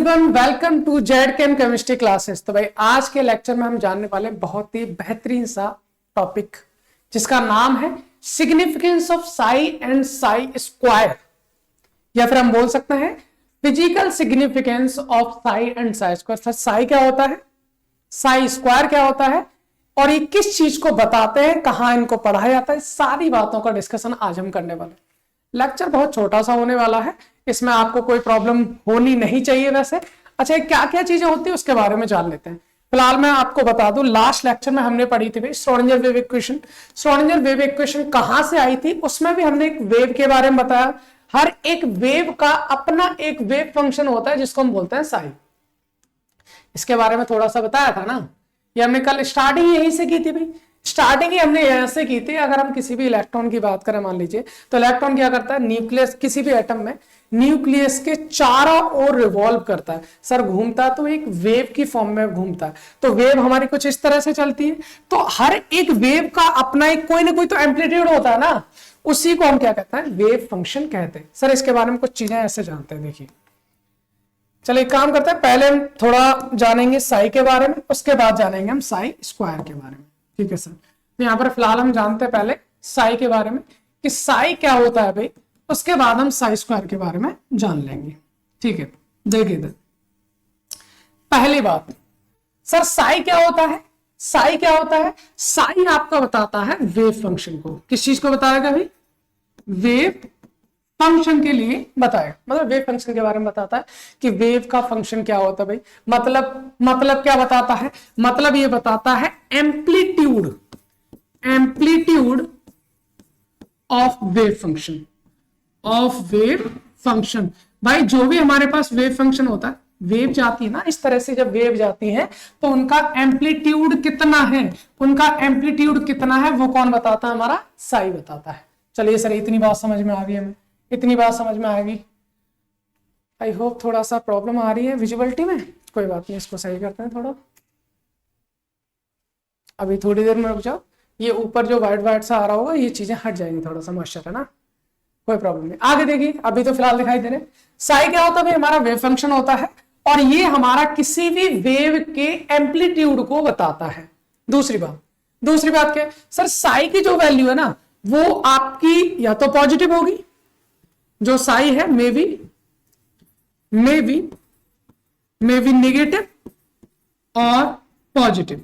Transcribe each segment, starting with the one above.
Everyone, welcome to Z chem chemistry classes. तो भाई आज के लेक्चर में हम जानने वाले बहुत ही बेहतरीन सा टॉपिक जिसका नाम है significance of Sai and Sai square, या फिर हम बोल सकते हैं physical significance of Sai and Sai square. Sir Sai क्या होता है, साई स्क्वायर क्या होता है और ये किस चीज को बताते हैं, कहां इनको पढ़ाया जाता है, सारी बातों का डिस्कशन आज हम करने वाले हैं। लेक्चर बहुत छोटा सा होने वाला है, इसमें आपको कोई प्रॉब्लम होनी नहीं चाहिए। वैसे अच्छा क्या क्या चीजें होती है उसके बारे में जान लेते हैं। फिलहाल मैं आपको बता दूं, लास्ट लेक्चर में हमने पढ़ी थी भाई Schrodinger wave equation. Schrodinger wave equation कहां से आई थी, उसमें भी हमने एक वेव के बारे में बताया। हर एक वेव का अपना एक वेव फंक्शन होता है जिसको हम बोलते हैं साई। इसके बारे में थोड़ा सा बताया था ना, ये हमने कल स्टार्टिंग यहीं से की थी भाई। स्टार्टिंग ही हमने यहां से की थी। अगर हम किसी भी इलेक्ट्रॉन की बात करें, मान लीजिए, तो इलेक्ट्रॉन क्या करता है, न्यूक्लियस किसी भी एटम में न्यूक्लियस के चारों ओर रिवॉल्व करता है। सर घूमता है तो एक वेव की फॉर्म में घूमता है। तो वेव हमारी कुछ इस तरह से चलती है। तो हर एक वेव का अपना एक कोई ना कोई तो एम्पलीट्यूड होता है ना, उसी को हम क्या कहते हैं, वेव फंक्शन कहते हैं। सर इसके बारे में कुछ चीजें ऐसे जानते हैं, देखिए। चलो एक काम करते हैं, पहले हम थोड़ा जानेंगे साई के बारे में, उसके बाद जानेंगे हम साई स्क्वायर के बारे में। ठीक है सर, तो यहाँ पर फिलहाल हम जानते हैं पहले साई के बारे में कि साई क्या होता है भाई, उसके बाद हम साई स्क्वायर के बारे में जान लेंगे। ठीक है, देखिए इधर पहली बात, सर साई क्या होता है। साई क्या होता है, साई आपका बताता है वेव फंक्शन को। किस चीज को बताएगा भाई, वेव फंक्शन के लिए बताएगा। मतलब वेव फंक्शन के बारे में बताता है कि वेव का फंक्शन क्या होता है भाई। मतलब क्या बताता है, मतलब ये बताता है एम्पलीट्यूड ऑफ वेव फंक्शन, भाई जो भी हमारे पास वेव फंक्शन होता है, वेव जाती है ना इस तरह से, जब वेव जाती है तो उनका एम्पलीट्यूड कितना है, वो कौन बताता है, हमारा साई बताता है। चलिए सर इतनी बात समझ में आ गई, हमें इतनी बात समझ में आ गई। आई होप थोड़ा सा प्रॉब्लम आ रही है विजुअलिटी में, कोई बात नहीं, इसको सही करते हैं थोड़ा। अभी थोड़ी देर में रुक जाओ, ये ऊपर जो व्हाइट सा आ रहा होगा ये चीजें हट जाएंगी, थोड़ा सा मॉइस्चर है ना, कोई प्रॉब्लम नहीं। आगे देखिए, अभी तो फिलहाल दिखाई दे रहे। साई क्या होता है, हमारा वेव फंक्शन होता है और ये हमारा किसी भी वेव के एम्पलीट्यूड को बताता है। दूसरी बात क्या है सर, साई की जो वैल्यू है ना वो आपकी या तो पॉजिटिव होगी, जो साई है मे बी नेगेटिव और पॉजिटिव।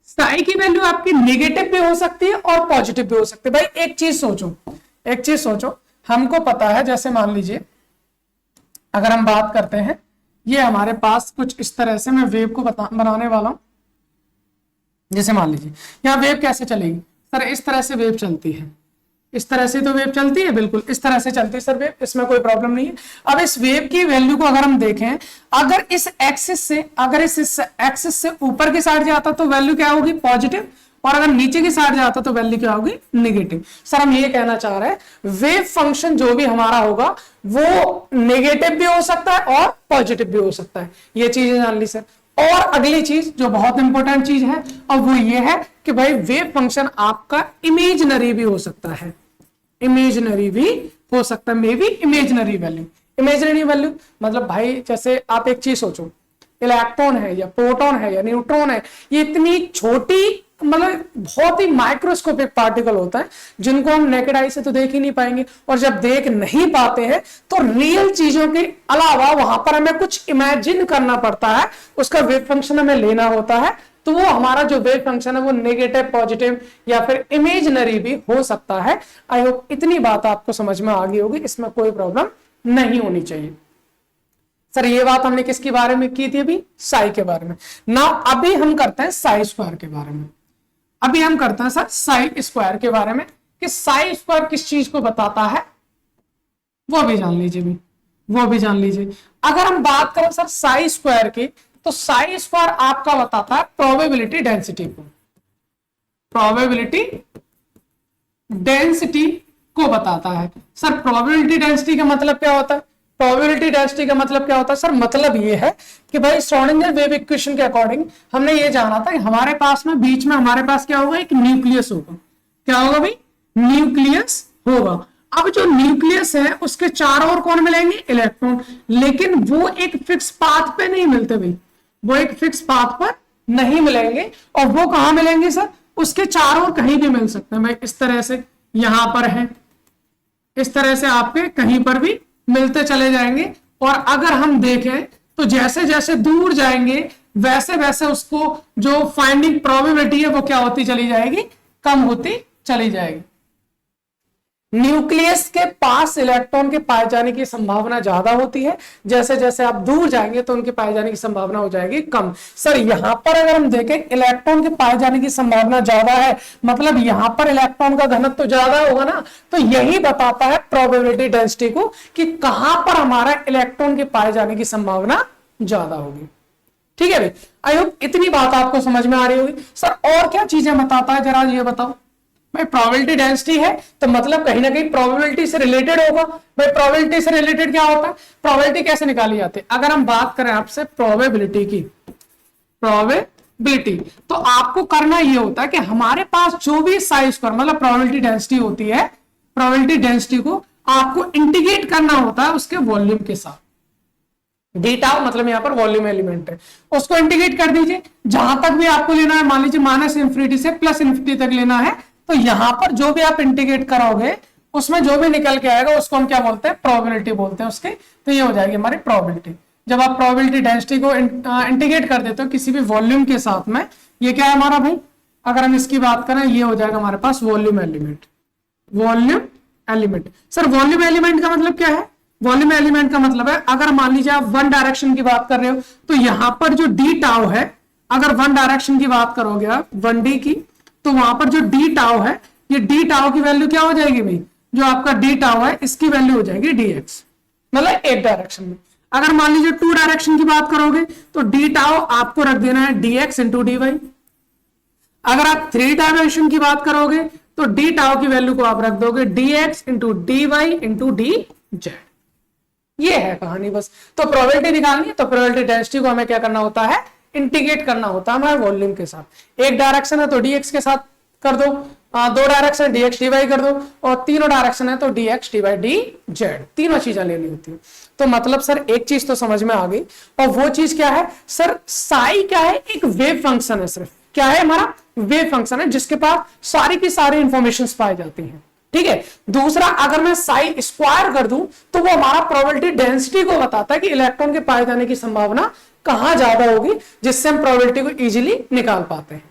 साई की वैल्यू आपकी नेगेटिव भी हो सकती है और पॉजिटिव भी हो सकती है। भाई एक चीज सोचो, हमको पता है, जैसे मान लीजिए अगर हम बात करते हैं, ये हमारे पास कुछ इस तरह से, मैं वेव को बनाने वाला हूं। जैसे मान लीजिए यहां वेव कैसे चलेगी, सर इस तरह से वेव चलती है, इस तरह से तो वेव चलती है, बिल्कुल इस तरह से चलती है सर वेव, इसमें कोई प्रॉब्लम नहीं है। अब इस वेव की वैल्यू को अगर हम देखें, अगर इस एक्सिस से ऊपर की साइड जाता तो वैल्यू क्या होगी, पॉजिटिव, और अगर नीचे की साइड जाता तो वैल्यू क्या होगी, नेगेटिव। सर हम ये कहना चाह रहे हैं वेव फंक्शन जो भी हमारा होगा वो नेगेटिव भी हो सकता है और पॉजिटिव भी हो सकता है। ये चीजें जान ली सर। और अगली चीज जो बहुत इंपॉर्टेंट चीज है, और वो ये है कि भाई वेव फंक्शन आपका इमेजिनरी भी हो सकता है, मे बी इमेजिनरी वैल्यू। मतलब भाई जैसे आप एक चीज सोचो, इलेक्ट्रॉन है या प्रोटॉन है या न्यूट्रॉन है, ये इतनी छोटी, मतलब बहुत ही माइक्रोस्कोपिक पार्टिकल होता है जिनको हम नेकेड आई से तो देख ही नहीं पाएंगे। और जब देख नहीं पाते हैं तो रियल चीजों के अलावा वहां पर हमें कुछ इमेजिन करना पड़ता है, उसका वेव फंक्शन हमें लेना होता है। तो वो हमारा जो वेव फंक्शन है वो नेगेटिव, पॉजिटिव या फिर इमेजिनरी भी हो सकता है। आई होप इतनी बात आपको समझ में आ गई होगी, इसमें कोई प्रॉब्लम नहीं होनी चाहिए। सर ये बात हमने किसके बारे में की थी, अभी साई के बारे में ना। अभी हम करते हैं साई स्क्वायर के बारे में। अभी हम करते हैं सर साई स्क्वायर के बारे में कि साई स्क्वायर किस चीज को बताता है, वो भी जान लीजिए। अगर हम बात करें सर साई स्क्वायर की, तो साई स्क्वायर आपका बताता है प्रोबेबिलिटी डेंसिटी को बताता है। सर प्रोबेबिलिटी डेंसिटी का मतलब क्या होता है, सर मतलब ये है कि भाई श्रोडिंगर वेव इक्वेशन के अकॉर्डिंग हमने ये जाना था कि हमारे पास में बीच में हमारे पास क्या होगा, एक न्यूक्लियस होगा। क्या होगा भाई, न्यूक्लियस होगा। अब जो न्यूक्लियस है उसके चारों ओर कौन मिलेंगे, इलेक्ट्रॉन, लेकिन वो एक फिक्स पाथ पे नहीं मिलते भाई, वो एक फिक्स पाथ पर नहीं मिलेंगे। और वो कहां मिलेंगे सर, उसके चारों ओर कहीं भी मिल सकते हैं भाई, इस तरह से यहां पर है, इस तरह से आपके कहीं पर भी मिलते चले जाएंगे। और अगर हम देखें तो जैसे जैसे दूर जाएंगे वैसे वैसे उसको जो फाइंडिंग प्रोबेबिलिटी है वो क्या होती चली जाएगी, कम होती चली जाएगी। न्यूक्लियस के पास इलेक्ट्रॉन के पाए जाने की संभावना ज्यादा होती है, जैसे जैसे आप दूर जाएंगे तो उनके पाए जाने की संभावना हो जाएगी कम। सर यहां पर अगर हम देखें इलेक्ट्रॉन के पाए जाने की संभावना ज्यादा है, मतलब यहां पर इलेक्ट्रॉन का घनत्व तो ज्यादा होगा ना, तो यही बताता है प्रोबेबिलिटी डेंसिटी को कि कहां पर हमारा इलेक्ट्रॉन के पाए जाने की संभावना ज्यादा होगी। ठीक है भाई, आई होप इतनी बात आपको समझ में आ रही होगी। सर और क्या चीजें बताता है, जरा ये बताओ भाई। प्रोबेबिलिटी डेंसिटी है तो मतलब कहीं ना कहीं प्रोबेबिलिटी से रिलेटेड होगा भाई। प्रोबेबिलिटी से रिलेटेड क्या होता है, प्रोबेबिलिटी कैसे निकाली जाती है। अगर हम बात करें आपसे प्रोबेबिलिटी की, प्रोबेबिलिटी, तो आपको करना ये होता है कि हमारे पास जो भी साई स्क्वायर मतलब प्रोबेबिलिटी डेंसिटी होती है, प्रोबेबिलिटी डेंसिटी को आपको इंटीग्रेट करना होता है उसके वॉल्यूम के साथ। डी टाउ मतलब यहां पर वॉल्यूम एलिमेंट है, उसको इंटीग्रेट कर दीजिए। जहां तक भी आपको लेना है, मान लीजिए माइनस इंफिनिटी से प्लस इंफिनिटी तक लेना है, तो यहां पर जो भी आप इंटीग्रेट करोगे उसमें जो भी निकल के आएगा उसको हम क्या बोलते हैं, प्रोबेबिलिटी बोलते हैं उसके। तो ये हो जाएगी हमारी प्रोबेबिलिटी। जब आप प्रोबेबिलिटी डेंसिटी को इंटीग्रेट कर देते हो किसी भी वॉल्यूम के साथ में, ये क्या है हमारा भाई, अगर हम इसकी बात करें ये हो जाएगा हमारे पास volume element. Volume element, sir volume element का मतलब क्या है, वॉल्यूम एलिमेंट का मतलब है अगर मान लीजिए आप वन डायरेक्शन की बात कर रहे हो तो यहां पर जो डी टाउ है, अगर वन डायरेक्शन की बात करोगे आप 1D की, तो वहां पर जो डी टाउ है, ये डी टाउ की वैल्यू क्या हो जाएगी भाई, जो आपका डी टाउ है इसकी वैल्यू हो जाएगी dx, मतलब एक डायरेक्शन में। अगर मान लीजिए 2 डायरेक्शन की बात करोगे तो डी टाउ आपको रख देना है dx इंटू dy। अगर आप 3 डायमेंशन की बात करोगे तो डी टाउ की वैल्यू को आप रख दोगे dx into dy into dz। ये है कहानी बस। तो प्रोबेबिलिटी निकालनी है तो प्रोबेबिलिटी डेंसिटी को हमें क्या करना होता है, इंटीग्रेट करना होता है हमारे वॉल्यूम के साथ। एक डायरेक्शन है तो dx के साथ कर दो, 2 डायरेक्शन dx dy कर दो, और तीनों डायरेक्शन है तो dx dy dz, तीनों चीजें लेनी होती है। तो मतलब सर एक चीज तो समझ में आ गई, और वो चीज क्या है सर, साई क्या है, एक वेव फंक्शन है। सिर्फ क्या है, हमारा वेव फंक्शन है जिसके पास सारी की सारी इंफॉर्मेशन पाई जाती है। ठीक है। दूसरा, अगर मैं साई स्क्वायर कर दूं तो वो हमारा प्रोबेबिलिटी डेंसिटी को बताता है कि इलेक्ट्रॉन के पाए जाने की संभावना कहां ज्यादा होगी, जिससे हम प्रोबेबिलिटी को इजीली निकाल पाते हैं।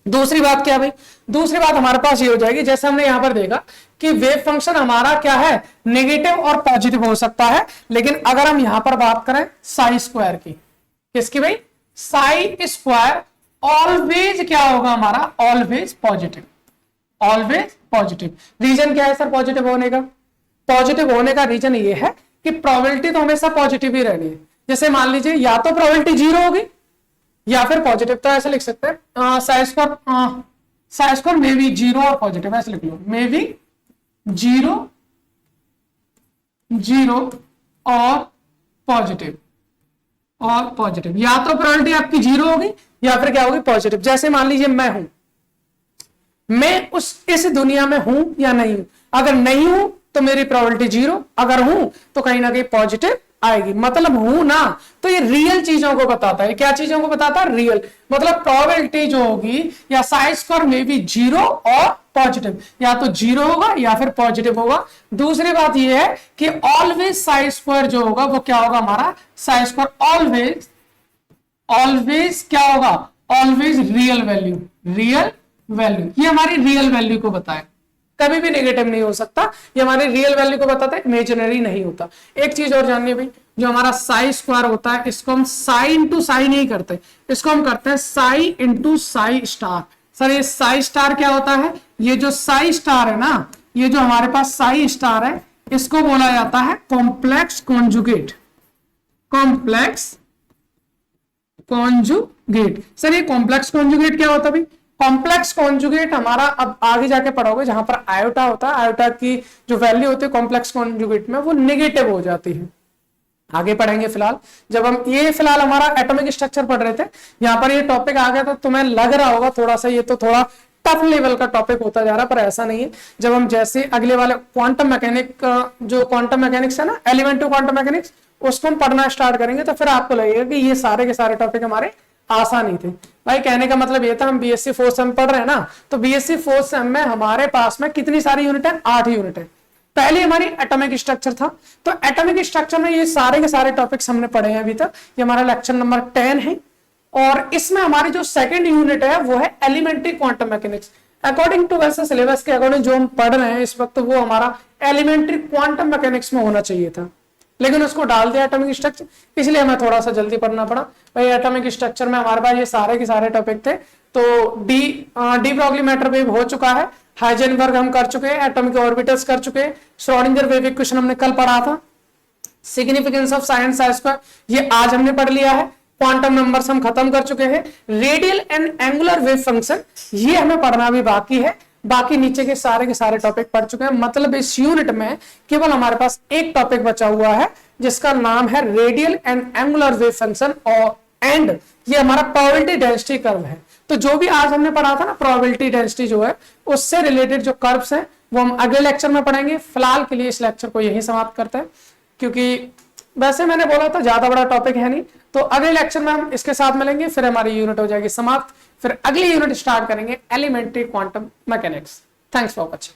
दूसरी बात क्या भाई, दूसरी बात हमारे पास ये हो जाएगी, जैसे हमने यहां पर देखा कि वेव फंक्शन हमारा क्या है, नेगेटिव और पॉजिटिव हो सकता है। लेकिन अगर हम यहां पर बात करें साई स्क्वायर की, किसकी भाई, साई स्क्वायर ऑलवेज क्या होगा हमारा, always positive, always positive. Reason क्या है सर पॉजिटिव होने का, पॉजिटिव होने का रीजन ये है कि प्रोबेबिलिटी तो हमेशा पॉजिटिव ही रहनी है। जैसे मान लीजिए या तो प्रोबेबिलिटी 0 होगी या फिर पॉजिटिव, तो ऐसे लिख सकते हैं साई स्क्वायर मे बी 0 और पॉजिटिव, ऐसे लिख लो, मे बी 0 और पॉजिटिव, या तो प्रोबेबिलिटी आपकी 0 होगी या फिर क्या होगी, पॉजिटिव। जैसे मान लीजिए मैं इस दुनिया में हूं या नहीं हूं, अगर नहीं हूं तो मेरी प्रोबेबिलिटी 0, अगर हूं तो कहीं ना कहीं पॉजिटिव आएगी। मतलब हूं ना, तो ये रियल चीजों को बताता है। क्या चीजों को बताता है, रियल। मतलब प्रोबेबिलिटी जो होगी या साई स्क्वायर में भी 0 और पॉजिटिव, या तो 0 होगा या फिर पॉजिटिव होगा। दूसरी बात ये है कि ऑलवेज साई स्क्वायर जो होगा वो क्या होगा, हमारा साई स्क्वायर ऑलवेज क्या होगा, ऑलवेज रियल वैल्यू, ये हमारी रियल वैल्यू को बताए, कभी भी नेगेटिव नहीं हो सकता। ये हमारी रियल वैल्यू को बताता है, इमेजिनरी नहीं होता। एक चीज और जाननी है भाई, जो हमारा साई स्क्वायर होता है इसको हम साई इंटू साई नहीं करते, इसको हम करते हैं Sai into Sai star. Sir ये साई स्टार क्या होता है, ये जो साई स्टार है ना, ये जो हमारे पास साई स्टार है इसको बोला जाता है complex conjugate, complex conjugate. Sir ये कॉम्प्लेक्स कॉन्जुगेट क्या होता है भाई, कॉम्प्लेक्स कॉन्जुगेट हमारा अब आगे जाके पढ़ोगे, जहां पर आयोटा होता है, आयोटा की जो वैल्यू होती है कॉम्प्लेक्स कॉन्जुगेट में वो नेगेटिव हो जाती है। आगे पढ़ेंगे। फिलहाल जब हम फिलहाल हमारा एटॉमिक स्ट्रक्चर पढ़ रहे थे, यहां पर ये टॉपिक आ गया तो तुम्हें लग रहा होगा थोड़ा सा ये तो थोड़ा टफ लेवल का टॉपिक होता जा रहा है, पर ऐसा नहीं है। जब हम जैसे अगले वाले क्वांटम मैकेनिक, जो क्वांटम मैकेनिक्स है ना, एलिमेंट्री क्वांटम मैकेनिक्स, उसको हम पढ़ना स्टार्ट करेंगे तो फिर आपको लगेगा कि ये सारे के सारे टॉपिक हमारे आसान ही थे। भाई कहने का मतलब ये था, हम बीएससी 4th सेम पढ़ रहे हैं ना, तो बीएससी 4th सेम में हमारे पास में कितनी सारी यूनिट है? 8 यूनिट है। पहले हमारी एटॉमिक स्ट्रक्चर था, तो एटॉमिक स्ट्रक्चर में ये सारे के सारे टॉपिक्स हमने पढ़े हैं अभी तक। ये हमारा लेक्चर नंबर 10 है, और इसमें हमारी जो सेकंड यूनिट है वो है elementary quantum mechanics. According to वैसे सिलेबस के अकॉर्डिंग जो हम पढ़ रहे हैं इस वक्त, तो वो हमारा एलिमेंट्री क्वांटम मैकेनिक्स में होना चाहिए था, लेकिन उसको डाल दिया एटॉमिक स्ट्रक्चर, इसलिए हमें थोड़ा सा जल्दी पढ़ना पड़ा। भाई एटॉमिक स्ट्रक्चर में हमारे पास ये सारे के सारे टॉपिक थे। तो डी ब्रॉगली मैटर वेव हो चुका है, हाइजेनबर्ग हम कर चुके हैं, एटॉमिक ऑर्बिटल्स कर चुके हैं, श्रोडिंगर वेव इक्वेशन हमने कल पढ़ा था, significance of sine Sai square ये आज हमने पढ़ लिया है, क्वांटम नंबर्स हम खत्म कर चुके हैं, radial and angular wave function ये हमें पढ़ना भी बाकी है। बाकी नीचे के सारे टॉपिक पढ़ चुके हैं। मतलब इस यूनिट में केवल हमारे पास एक टॉपिक बचा हुआ है जिसका नाम है radial and angular wave function, और एंड ये हमारा प्रोबेबिलिटी डेंसिटी कर्व है। तो जो भी आज हमने पढ़ा था ना, प्रोबेबिलिटी डेंसिटी जो है उससे रिलेटेड जो कर्व्स हैं वो हम अगले लेक्चर में पढ़ेंगे। फिलहाल के लिए इस लेक्चर को यही समाप्त करते हैं, क्योंकि वैसे मैंने बोला था ज्यादा बड़ा टॉपिक है नहीं। तो अगले लेक्चर में हम इसके साथ मिलेंगे, फिर हमारी यूनिट हो जाएगी समाप्त, फिर अगली यूनिट स्टार्ट करेंगे elementary quantum mechanics. Thanks for watching.